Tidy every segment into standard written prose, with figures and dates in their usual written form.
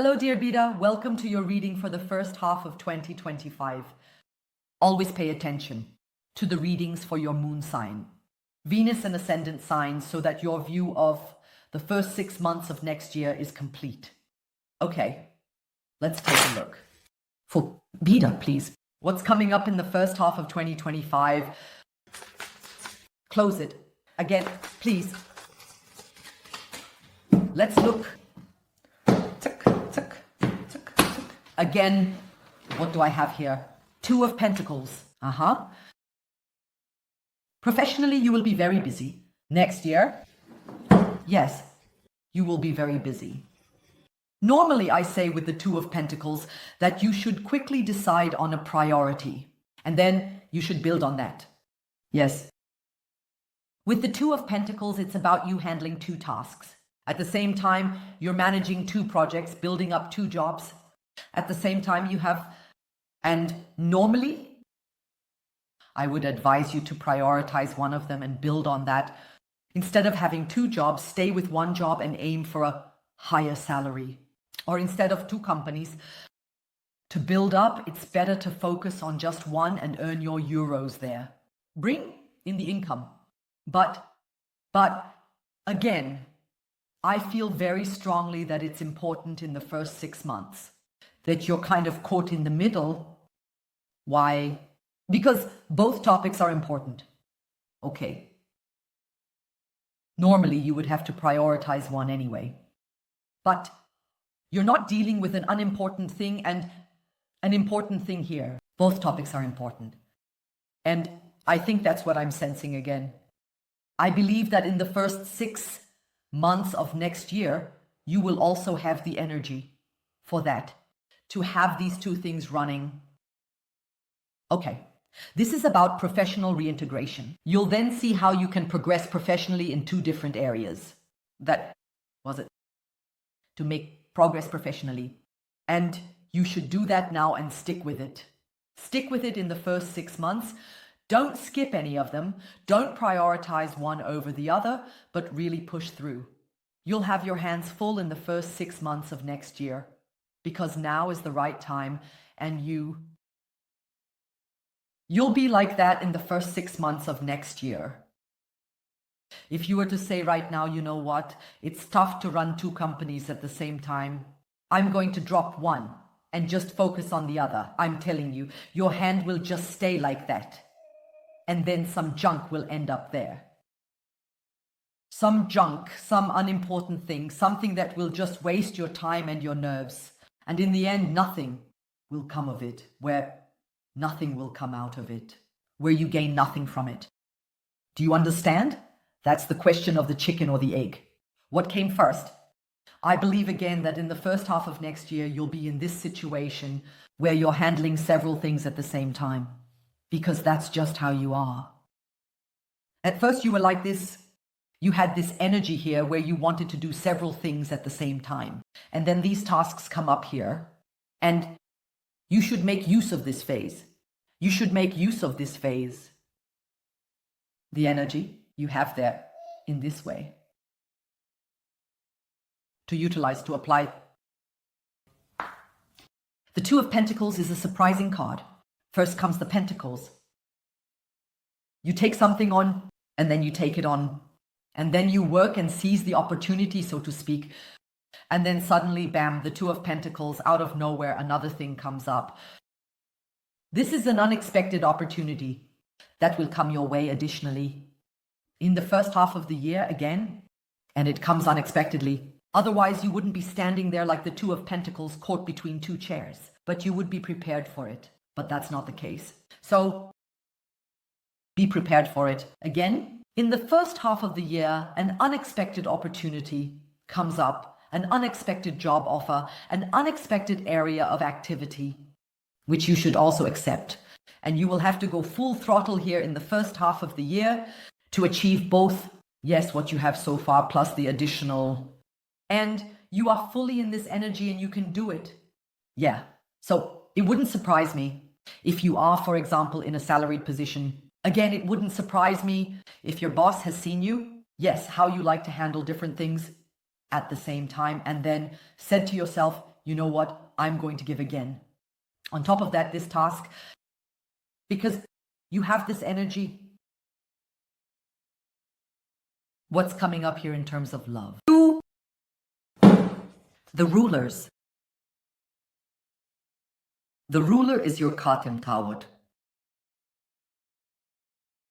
Hello, dear Beta. Welcome to your reading for the first half of 2025. Always pay attention to the readings for your moon sign, Venus and ascendant signs, so that your view of the first 6 months of next year is complete. Okay, let's take a look. For Beta, please. What's coming up in the first half of 2025? Close it. Again, please. Let's look. Again, what do I have here? Two of Pentacles. Professionally, you will be very busy. Next year, yes, you will be very busy. Normally, I say with the Two of Pentacles that you should quickly decide on a priority, and then you should build on that. Yes. With the Two of Pentacles, it's about you handling two tasks. At the same time, you're managing two projects, building up two jobs. At the same time, you have, and normally, I would advise you to prioritize one of them and build on that. Instead of having two jobs, stay with one job and aim for a higher salary. Or instead of two companies, to build up, it's better to focus on just one and earn your euros there. Bring in the income. But again, I feel very strongly that it's important in the first 6 months that you're kind of caught in the middle. Why? Because both topics are important. Okay. Normally, you would have to prioritize one anyway. But you're not dealing with an unimportant thing and an important thing here. Both topics are important. And I think that's what I'm sensing again. I believe that in the first 6 months of next year, you will also have the energy for that, to have these two things running. Okay, this is about professional reintegration. You'll then see how you can progress professionally in two different areas. That was it. To make progress professionally. And you should do that now and stick with it. Stick with it in the first 6 months. Don't skip any of them. Don't prioritize one over the other, but really push through. You'll have your hands full in the first 6 months of next year, because now is the right time, and you'll be like that in the first 6 months of next year. If you were to say right now, you know what, it's tough to run two companies at the same time, I'm going to drop one and just focus on the other. I'm telling you, your hand will just stay like that. And then some junk will end up there. Some junk, some unimportant thing, something that will just waste your time and your nerves. And in the end, nothing will come of it, where nothing will come out of it, where you gain nothing from it. Do you understand? That's the question of the chicken or the egg. What came first? I believe again that in the first half of next year, you'll be in this situation where you're handling several things at the same time, because that's just how you are. At first, you were like this. You had this energy here where you wanted to do several things at the same time. And then these tasks come up here. And you should make use of this phase. You should make use of this phase. The energy you have there in this way. To utilize, to apply. The Two of Pentacles is a surprising card. First comes the Pentacles. You take something on, and then you take it on. And then you work and seize the opportunity, so to speak. And then suddenly, bam, the Two of Pentacles, out of nowhere, another thing comes up. This is an unexpected opportunity that will come your way additionally in the first half of the year again. And it comes unexpectedly. Otherwise, you wouldn't be standing there like the Two of Pentacles caught between two chairs. But you would be prepared for it. But that's not the case. So, be prepared for it. Again, in the first half of the year, an unexpected opportunity comes up, an unexpected job offer, an unexpected area of activity, which you should also accept. And you will have to go full throttle here in the first half of the year to achieve both, yes, what you have so far, plus the additional. And you are fully in this energy and you can do it. Yeah. So it wouldn't surprise me if you are, for example, in a salaried position. Again, it wouldn't surprise me if your boss has seen you, yes, how you like to handle different things at the same time, and then said to yourself, you know what, I'm going to give again. On top of that, this task, because you have this energy. What's coming up here in terms of love? The rulers. The ruler is your tarot.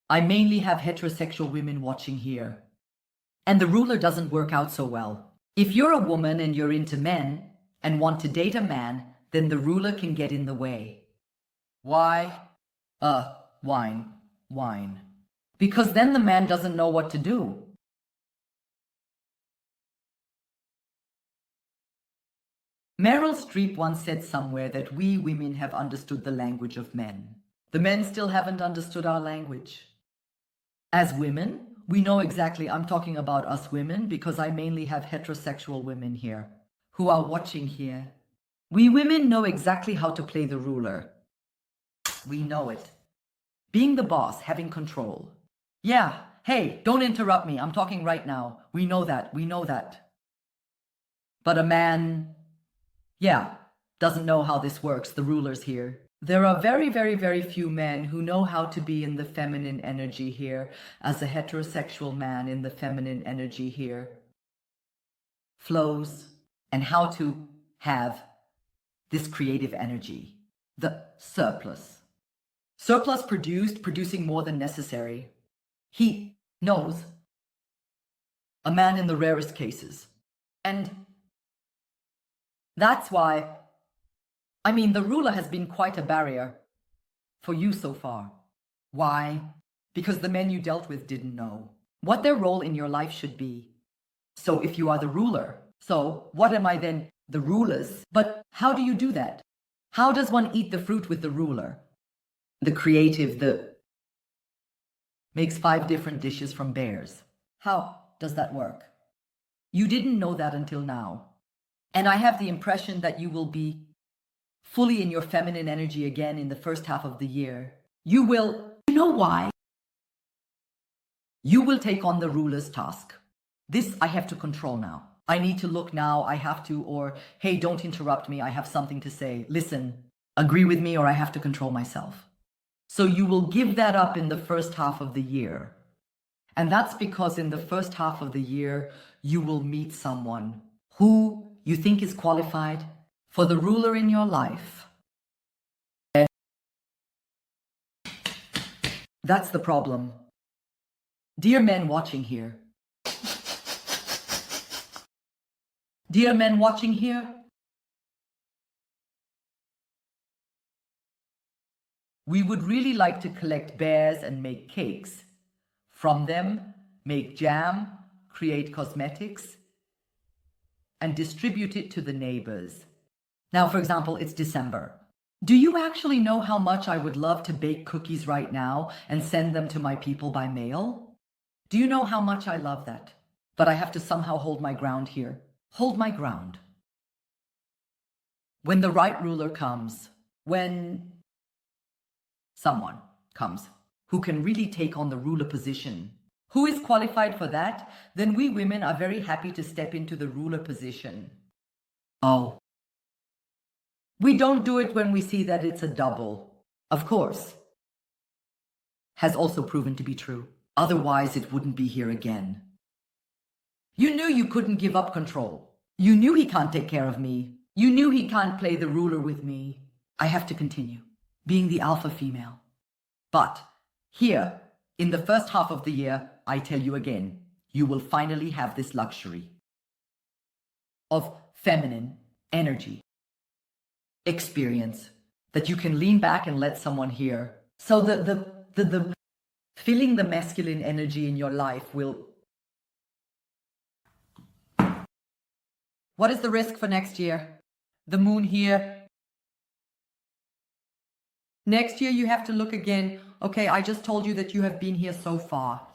I mainly have heterosexual women watching here. And the ruler doesn't work out so well. If you're a woman and you're into men and want to date a man, then the ruler can get in the way. Why? Wine. Because then the man doesn't know what to do. Meryl Streep once said somewhere that we women have understood the language of men. The men still haven't understood our language. As women, we know exactly, I'm talking about us women because I mainly have heterosexual women here who are watching here. We women know exactly how to play the ruler. We know it. Being the boss, having control. Yeah, hey, don't interrupt me. I'm talking right now. We know that. But a man, doesn't know how this works, the rulers here. There are very, very, very few men who know how to be in the feminine energy here, as a heterosexual man in the feminine energy here flows, and how to have this creative energy, the surplus. Surplus producing more than necessary. He knows. A man in the rarest cases. And that's why, the ruler has been quite a barrier for you so far. Why? Because the men you dealt with didn't know what their role in your life should be. So if you are the ruler, so what am I then? The rulers. But how do you do that? How does one eat the fruit with the ruler? The creative, makes 5 different dishes from bears. How does that work? You didn't know that until now. And I have the impression that you will be fully in your feminine energy again in the first half of the year. You know why? You will take on the ruler's task. This I have to control now. I need to look now, I have to, or hey, don't interrupt me, I have something to say. Listen, agree with me or I have to control myself. So you will give that up in the first half of the year. And that's because in the first half of the year, you will meet someone who you think is qualified for the ruler in your life. That's the problem. Dear men watching here. Dear men watching here. We would really like to collect bears and make cakes. From them, make jam, create cosmetics, and distribute it to the neighbors. Now, for example, it's December. Do you actually know how much I would love to bake cookies right now and send them to my people by mail? Do you know how much I love that? But I have to somehow hold my ground here. Hold my ground. When the right ruler comes, when someone comes who can really take on the ruler position, who is qualified for that, then we women are very happy to step into the ruler position. Oh. We don't do it when we see that it's a double. Of course. Has also proven to be true. Otherwise, it wouldn't be here again. You knew you couldn't give up control. You knew he can't take care of me. You knew he can't play the ruler with me. I have to continue being the alpha female. But here, in the first half of the year, I tell you again, you will finally have this luxury of feminine energy, experience, that you can lean back and let someone hear. So the feeling the masculine energy in your life will... What is the risk for next year? The moon here. Next year you have to look again. Okay, I just told you that you have been here so far.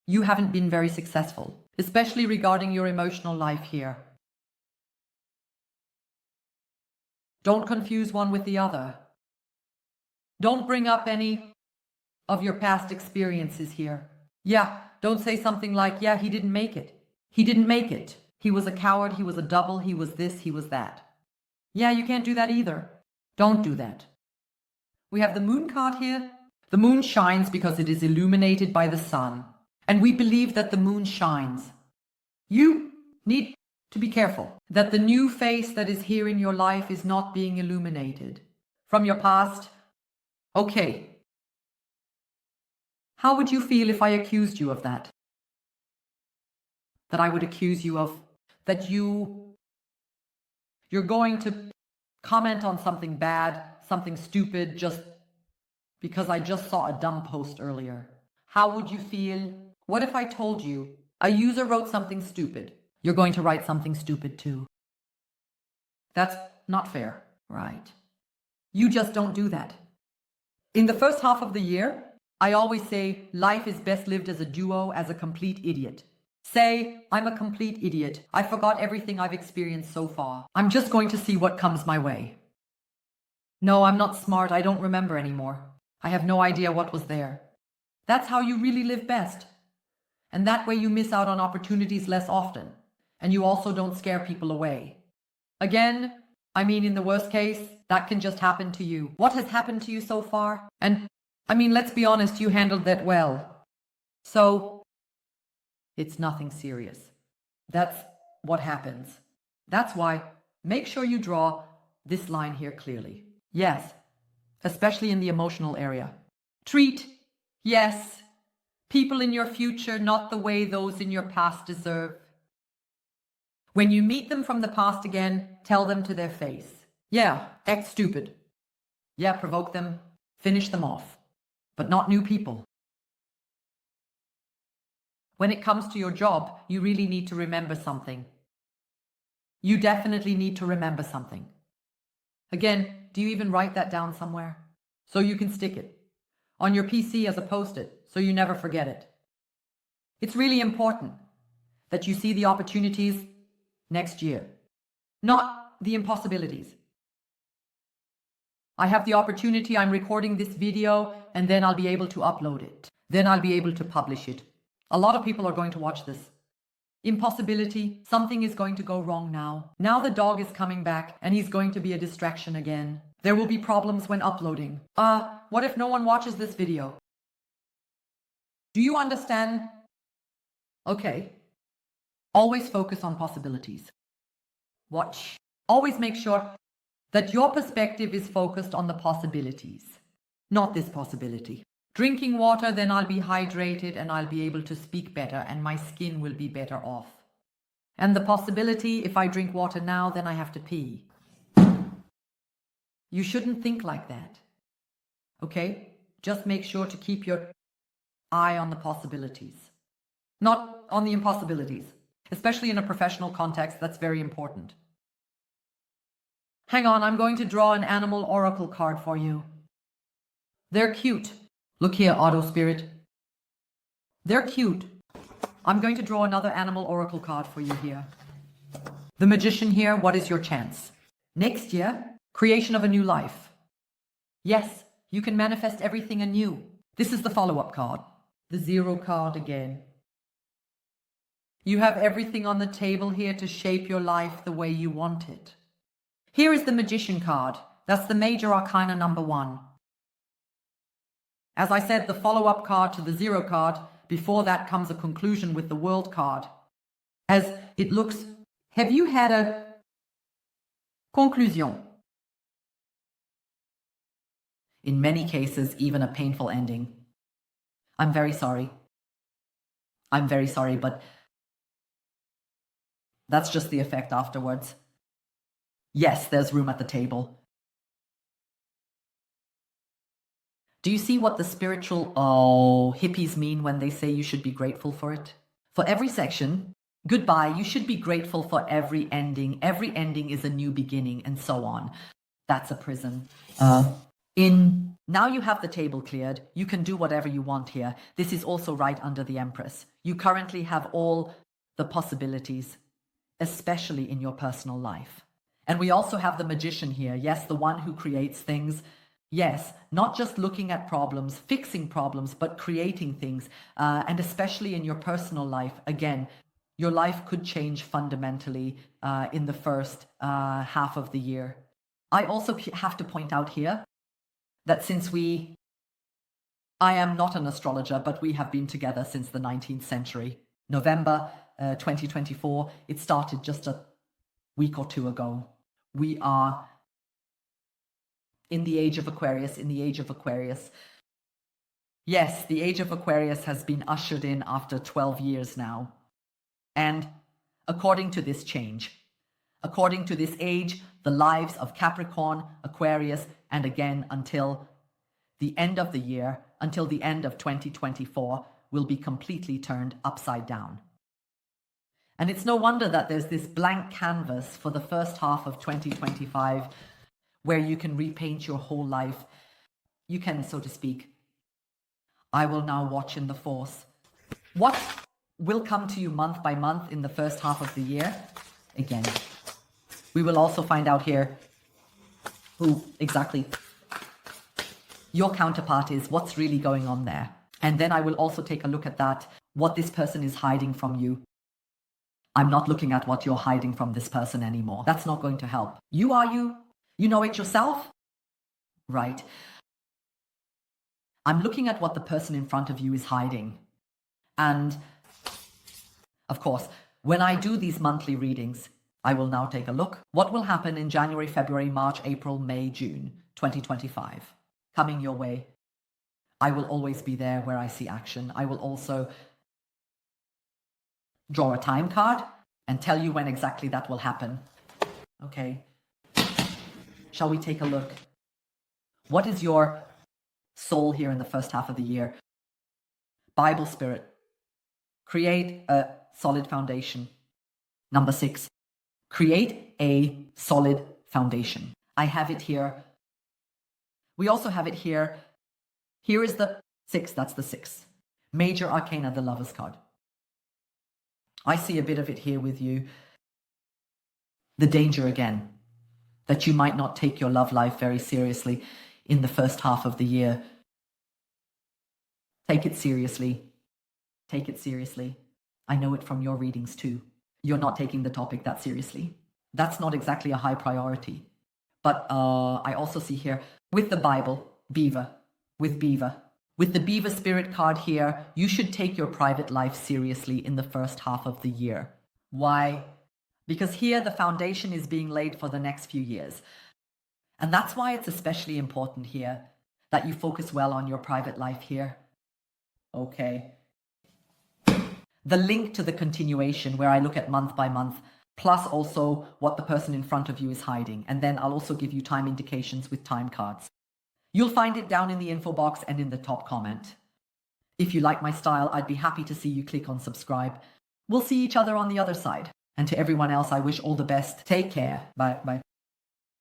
You haven't been very successful, especially regarding your emotional life here. Don't confuse one with the other. Don't bring up any of your past experiences here. Yeah, don't say something like, yeah, he didn't make it. He didn't make it. He was a coward, he was a double, he was this, he was that. Yeah, you can't do that either. Don't do that. We have the moon card here. The moon shines because it is illuminated by the sun. And we believe that the moon shines. You need to be careful that the new face that is here in your life is not being illuminated from your past. Okay. How would you feel if I accused you of that? That I would accuse you of that you're going to comment on something bad, something stupid, just because I just saw a dumb post earlier. How would you feel? What if I told you a user wrote something stupid? You're going to write something stupid too. That's not fair, right? You just don't do that. In the first half of the year, I always say life is best lived as a duo, as a complete idiot. Say, I'm a complete idiot. I forgot everything I've experienced so far. I'm just going to see what comes my way. No, I'm not smart. I don't remember anymore. I have no idea what was there. That's how you really live best. And that way you miss out on opportunities less often. And you also don't scare people away. Again, I mean, in the worst case, that can just happen to you. What has happened to you so far? And I mean, let's be honest, you handled that well. So, it's nothing serious. That's what happens. That's why make sure you draw this line here clearly. Yes, especially in the emotional area. Treat, yes, people in your future not the way those in your past deserve. When you meet them from the past again, tell them to their face. Yeah, act stupid. Yeah, provoke them, finish them off. But not new people. When it comes to your job, you really need to remember something. You definitely need to remember something. Again, do you even write that down somewhere? So you can stick it on your PC as a post-it, so you never forget it. It's really important that you see the opportunities next year, not the impossibilities. I have the opportunity, I'm recording this video, and then I'll be able to upload it. Then I'll be able to publish it. A lot of people are going to watch this. Impossibility, something is going to go wrong now. Now the dog is coming back and he's going to be a distraction again. There will be problems when uploading. What if no one watches this video? Do you understand? Okay. Always focus on possibilities. Watch. Always make sure that your perspective is focused on the possibilities, not this possibility. Drinking water, then I'll be hydrated and I'll be able to speak better and my skin will be better off. And the possibility, if I drink water now, then I have to pee. You shouldn't think like that. Okay? Just make sure to keep your eye on the possibilities, not on the impossibilities. Especially in a professional context, that's very important. Hang on, I'm going to draw an animal oracle card for you. They're cute. Look here, Auto Spirit. They're cute. I'm going to draw another animal oracle card for you here. The Magician here, what is your chance? Next year, creation of a new life. Yes, you can manifest everything anew. This is the follow-up card. The Zero card again. You have everything on the table here to shape your life the way you want it. Here is the Magician card. That's the major arcana number 1. As I said, the follow-up card to the Zero card, before that comes a conclusion with the World card. As it looks, have you had a conclusion? In many cases, even a painful ending. I'm very sorry. I'm very sorry, but that's just the effect afterwards. Yes, there's room at the table. Do you see what the spiritual hippies mean when they say you should be grateful for it? For every section, goodbye, you should be grateful for every ending. Every ending is a new beginning, and so on. That's a prison. Now you have the table cleared. You can do whatever you want here. This is also right under the Empress. You currently have all the possibilities, especially in your personal life. And we also have the Magician here. Yes, the one who creates things. Yes, not just looking at problems, fixing problems, but creating things. And especially in your personal life. Again, your life could change fundamentally in the first half of the year. I also have to point out here that I am not an astrologer, but we have been together since the 19th century. November 2024, it started just a week or two ago. We are in the age of Aquarius, Yes, the age of Aquarius has been ushered in after 12 years now. And according to this age, the lives of Capricorn, Aquarius, and again until the end of the year, until the end of 2024, will be completely turned upside down. And it's no wonder that there's this blank canvas for the first half of 2025 where you can repaint your whole life. You can, so to speak. I will now watch in the force. What will come to you month by month in the first half of the year? Again, we will also find out here who exactly your counterpart is, what's really going on there. And then I will also take a look at that, what this person is hiding from you. I'm not looking at what you're hiding from this person anymore. That's not going to help. You are you. You know it yourself? Right. I'm looking at what the person in front of you is hiding. And of course, when I do these monthly readings, I will now take a look. What will happen in January, February, March, April, May, June 2025? Coming your way. I will always be there where I see action. I will also draw a time card and tell you when exactly that will happen. Okay. Shall we take a look? What is your soul here in the first half of the year? Bible spirit. Create a solid foundation. Number 6. Create a solid foundation. I have it here. We also have it here. Here is the 6. That's the 6. Major Arcana, the Lover's card. I see a bit of it here with you. The danger again, that you might not take your love life very seriously in the first half of the year. Take it seriously. Take it seriously. I know it from your readings too. You're not taking the topic that seriously. That's not exactly a high priority. But I also see here with the Bible, beaver, with beaver. With the beaver spirit card here, you should take your private life seriously in the first half of the year. Why? Because here the foundation is being laid for the next few years. And that's why it's especially important here that you focus well on your private life here. Okay. The link to the continuation where I look at month by month, plus also what the person in front of you is hiding. And then I'll also give you time indications with time cards. You'll find it down in the info box and in the top comment. If you like my style, I'd be happy to see you click on subscribe. We'll see each other on the other side. And to everyone else, I wish all the best. Take care. Bye. Bye.